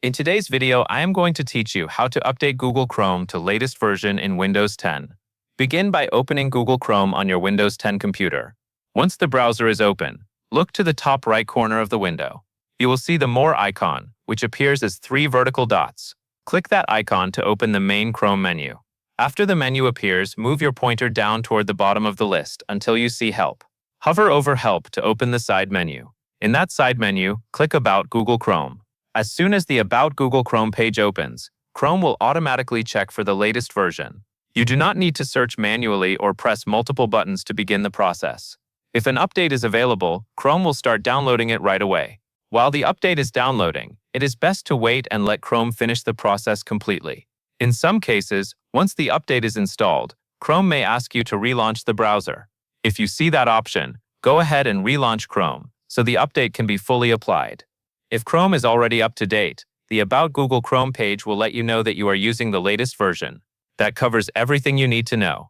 In today's video, I am going to teach you how to update Google Chrome to latest version in Windows 10. Begin by opening Google Chrome on your Windows 10 computer. Once the browser is open, look to the top right corner of the window. You will see the More icon, which appears as 3 vertical dots. Click that icon to open the main Chrome menu. After the menu appears, move your pointer down toward the bottom of the list until you see Help. Hover over Help to open the side menu. In that side menu, click About Google Chrome. As soon as the About Google Chrome page opens, Chrome will automatically check for the latest version. You do not need to search manually or press multiple buttons to begin the process. If an update is available, Chrome will start downloading it right away. While the update is downloading, it is best to wait and let Chrome finish the process completely. In some cases, once the update is installed, Chrome may ask you to relaunch the browser. If you see that option, go ahead and relaunch Chrome so the update can be fully applied. If Chrome is already up to date, the About Google Chrome page will let you know that you are using the latest version. That covers everything you need to know.